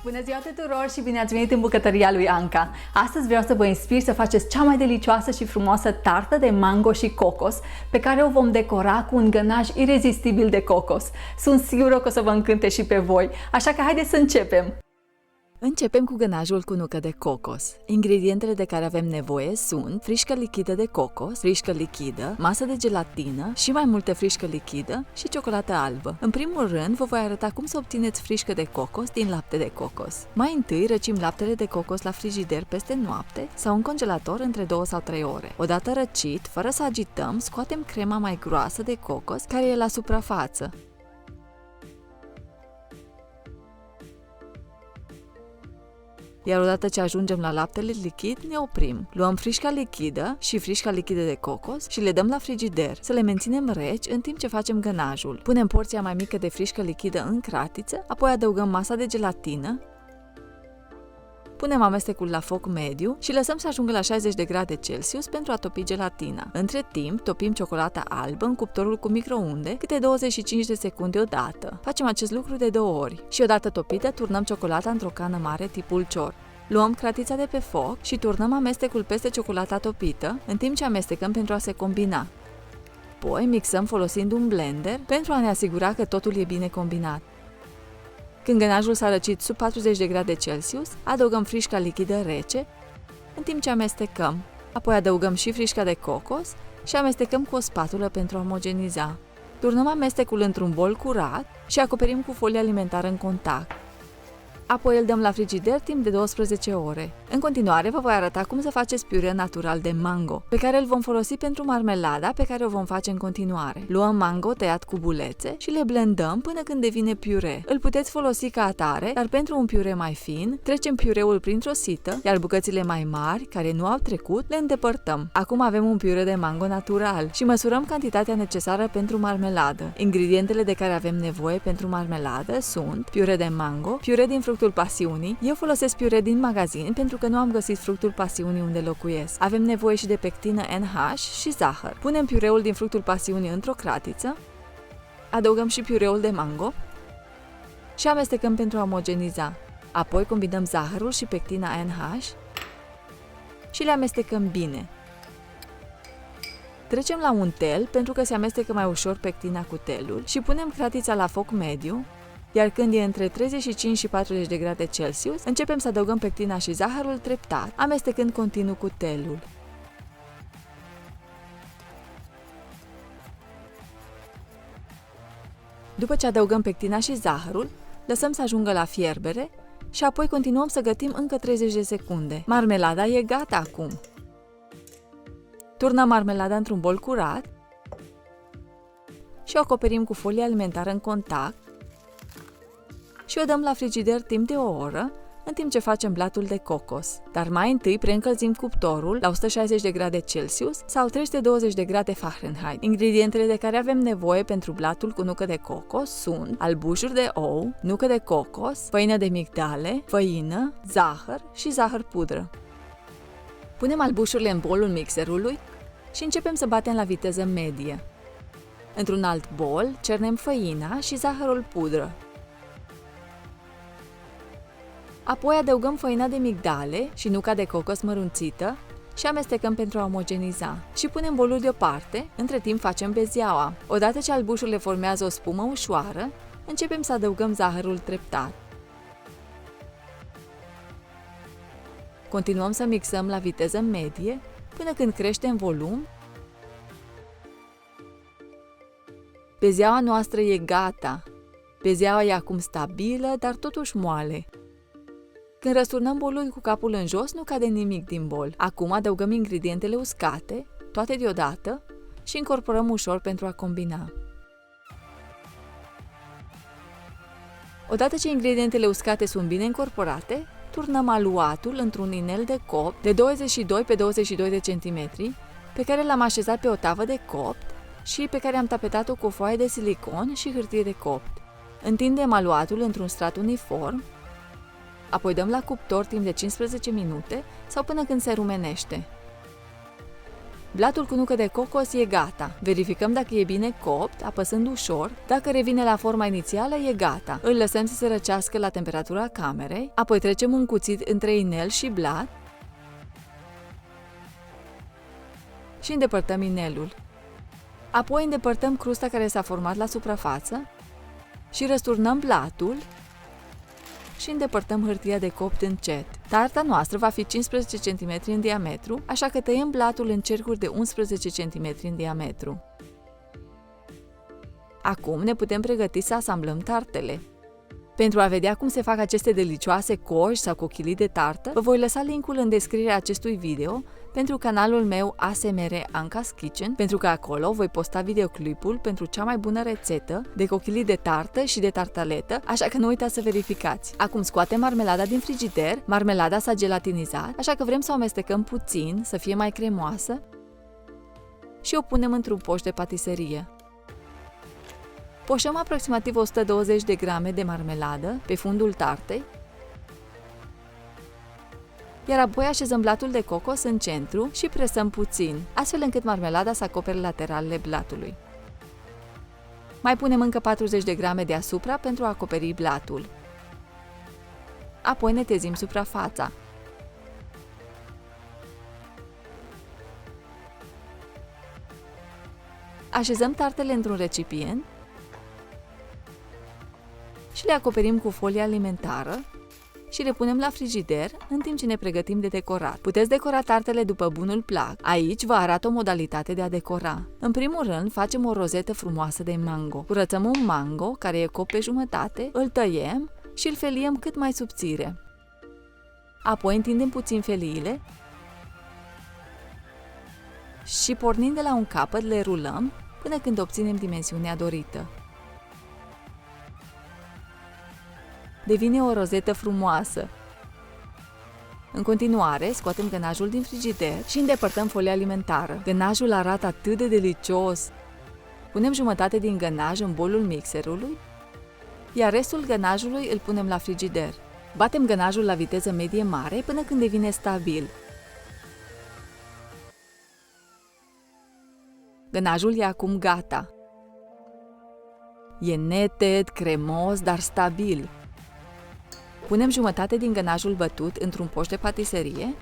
Bună ziua tuturor și bine ați venit în bucătăria lui Anca! Astăzi vreau să vă inspir să faceți cea mai delicioasă și frumoasă tartă de mango și cocos, pe care o vom decora cu un gănaj irezistibil de cocos. Sunt sigură că o să vă încânte și pe voi, așa că haideți să începem! Începem cu gănajul cu nucă de cocos. Ingredientele de care avem nevoie sunt frișcă lichidă de cocos, frișcă lichidă, masă de gelatină și mai multă frișcă lichidă și ciocolată albă. În primul rând, vă voi arăta cum să obțineți frișcă de cocos din lapte de cocos. Mai întâi răcim laptele de cocos la frigider peste noapte sau în congelator între 2 sau 3 ore. Odată răcit, fără să agităm, scoatem crema mai groasă de cocos care e la suprafață. Iar odată ce ajungem la laptele lichid, ne oprim. Luăm frișca lichidă și frișca lichidă de cocos și le dăm la frigider, să le menținem reci în timp ce facem gănajul. Punem porția mai mică de frișcă lichidă în cratiță, apoi adăugăm masa de gelatină, punem amestecul la foc mediu și lăsăm să ajungă la 60 de grade Celsius pentru a topi gelatina. Între timp, topim ciocolata albă în cuptorul cu microunde câte 25 de secunde odată. Facem acest lucru de 2 ori. Și odată topită, turnăm ciocolata într-o cană mare tipul cior. Luăm cratița de pe foc și turnăm amestecul peste ciocolata topită, în timp ce amestecăm pentru a se combina. Apoi mixăm folosind un blender pentru a ne asigura că totul e bine combinat. Când gănajul s-a răcit sub 40 de grade Celsius, adăugăm frișca lichidă rece, în timp ce amestecăm. Apoi adăugăm și frișca de cocos și amestecăm cu o spatulă pentru a omogeniza. Turnăm amestecul într-un bol curat și acoperim cu folie alimentară în contact. Apoi îl dăm la frigider timp de 12 ore. În continuare vă voi arăta cum să faceți piure natural de mango, pe care îl vom folosi pentru marmelada pe care o vom face în continuare. Luăm mango tăiat cu bulețe și le blendăm până când devine piure. Îl puteți folosi ca atare, dar pentru un piure mai fin, trecem piureul printr-o sită, iar bucățile mai mari, care nu au trecut, le îndepărtăm. Acum avem un piure de mango natural și măsurăm cantitatea necesară pentru marmeladă. Ingredientele de care avem nevoie pentru marmeladă sunt piure de mango, piure din fructul pasiunii. Eu folosesc piure din magazin pentru că nu am găsit fructul pasiunii unde locuiesc. Avem nevoie și de pectină NH și zahăr. Punem piureul din fructul pasiunii într-o cratiță, adăugăm și piureul de mango și amestecăm pentru a omogeniza. Apoi combinăm zahărul și pectina NH și le amestecăm bine. Trecem la un tel pentru că se amestecă mai ușor pectina cu telul și punem cratița la foc mediu, iar când e între 35 și 40 de grade Celsius, începem să adăugăm pectina și zahărul treptat, amestecând continuu cu telul. După ce adăugăm pectina și zahărul, lăsăm să ajungă la fierbere și apoi continuăm să gătim încă 30 de secunde. Marmelada e gata acum! Turnăm marmelada într-un bol curat și o acoperim cu folie alimentară în contact și o dăm la frigider timp de 1 oră, în timp ce facem blatul de cocos. Dar mai întâi preîncălzim cuptorul la 160 de grade Celsius sau 320 de grade Fahrenheit. Ingredientele de care avem nevoie pentru blatul cu nucă de cocos sunt albușuri de ou, nucă de cocos, făină de migdale, făină, zahăr și zahăr pudră. Punem albușurile în bolul mixerului și începem să batem la viteză medie. Într-un alt bol, cernem făina și zahărul pudră. Apoi adăugăm făina de migdale și nuca de cocos mărunțită și amestecăm pentru a omogeniza. Și punem bolul deoparte, între timp facem bezeaua. Odată ce albușurile formează o spumă ușoară, începem să adăugăm zahărul treptat. Continuăm să mixăm la viteză medie până când crește în volum. Bezeaua noastră e gata. Bezeaua e acum stabilă, dar totuși moale. Când răsturnăm bolul cu capul în jos, nu cade nimic din bol. Acum adăugăm ingredientele uscate, toate deodată, și incorporăm ușor pentru a combina. Odată ce ingredientele uscate sunt bine incorporate, turnăm aluatul într-un inel de copt de 22 pe 22 de centimetri, pe care l-am așezat pe o tavă de copt și pe care am tapetat-o cu o foaie de silicon și hârtie de copt. Întindem aluatul într-un strat uniform, apoi dăm la cuptor timp de 15 minute sau până când se rumenește. Blatul cu nucă de cocos e gata. Verificăm dacă e bine copt, apăsând ușor. Dacă revine la forma inițială, e gata. Îl lăsăm să se răcească la temperatura camerei, apoi trecem un cuțit între inel și blat și îndepărtăm inelul. Apoi îndepărtăm crusta care s-a format la suprafață și răsturnăm blatul și îndepărtăm hârtia de copt încet. Tarta noastră va fi 15 cm în diametru, așa că tăiem blatul în cercuri de 11 cm în diametru. Acum ne putem pregăti să asamblăm tartele. Pentru a vedea cum se fac aceste delicioase coși sau cochilii de tartă, vă voi lăsa linkul în descrierea acestui video pentru canalul meu ASMR Anca's Kitchen, pentru că acolo voi posta videoclipul pentru cea mai bună rețetă de cochilii de tartă și de tartaletă, așa că nu uitați să verificați. Acum scoatem marmelada din frigider, marmelada s-a gelatinizat, așa că vrem să o amestecăm puțin, să fie mai cremoasă și o punem într-un poș de patiserie. Poșăm aproximativ 120 de grame de marmeladă pe fundul tartei, iar apoi așezăm blatul de cocos în centru și presăm puțin, astfel încât marmelada să acopere lateralele blatului. Mai punem încă 40 de grame deasupra pentru a acoperi blatul. Apoi netezim suprafața. Așezăm tartele într-un recipient și le acoperim cu folie alimentară și le punem la frigider în timp ce ne pregătim de decorat. Puteți decora tartele după bunul plac. Aici vă arăt o modalitate de a decora. În primul rând, facem o rozetă frumoasă de mango. Curățăm un mango care e copt pe jumătate, îl tăiem și îl feliem cât mai subțire. Apoi întindem puțin feliile și pornind de la un capăt le rulăm până când obținem dimensiunea dorită. Devine o rozetă frumoasă. În continuare, scoatem gănajul din frigider și îndepărtăm folia alimentară. Gănajul arată atât de delicios! Punem jumătate din gănaj în bolul mixerului, iar restul gănajului îl punem la frigider. Batem gănajul la viteză medie-mare până când devine stabil. Gănajul e acum gata. E neted, cremos, dar stabil. Punem jumătate din gănajul bătut într-un poș de patiserie,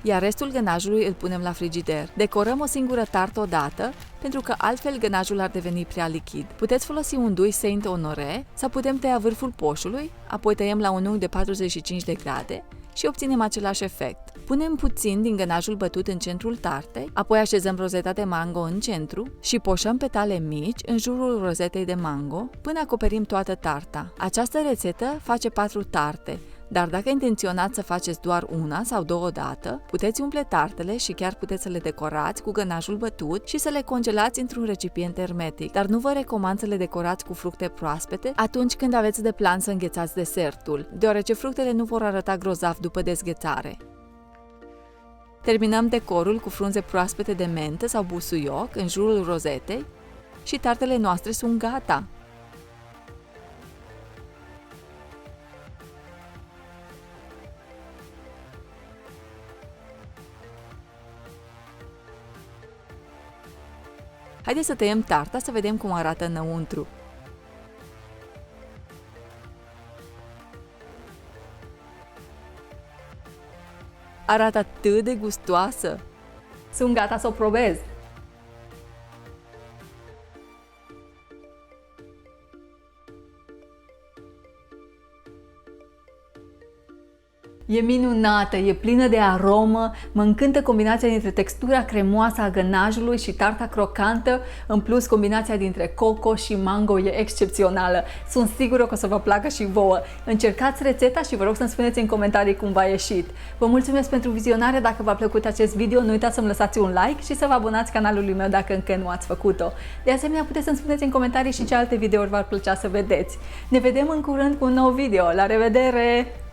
iar restul gănajului îl punem la frigider. Decorăm o singură tartă odată, pentru că altfel gănajul ar deveni prea lichid. Puteți folosi un dui Saint-Honoré sau putem tăia vârful poșului, apoi tăiem la un unghi de 45 de grade și obținem același efect. Punem puțin din gănajul bătut în centrul tartei, apoi așezăm rozeta de mango în centru și poșăm petale mici în jurul rozetei de mango până acoperim toată tarta. Această rețetă face 4 tarte, dar dacă intenționați să faceți doar una sau două odată, puteți umple tartele și chiar puteți să le decorați cu gănajul bătut și să le congelați într-un recipient hermetic, dar nu vă recomand să le decorați cu fructe proaspete atunci când aveți de plan să înghețați desertul, deoarece fructele nu vor arăta grozav după dezghețare. Terminăm decorul cu frunze proaspete de mentă sau busuioc în jurul rozetei și tartele noastre sunt gata! Haideți să tăiem tarta să vedem cum arată înăuntru. Arată atât de gustoasă! Sunt gata să o probez! E minunată, e plină de aromă, mă încântă combinația dintre textura cremoasă a gănajului și tarta crocantă, în plus combinația dintre coco și mango e excepțională. Sunt sigură că o să vă placă și vouă. Încercați rețeta și vă rog să-mi spuneți în comentarii cum v-a ieșit. Vă mulțumesc pentru vizionare, dacă v-a plăcut acest video nu uitați să-mi lăsați un like și să vă abonați canalului meu dacă încă nu ați făcut-o. De asemenea puteți să-mi spuneți în comentarii și ce alte videouri v-ar plăcea să vedeți. Ne vedem în curând cu un nou video. La revedere!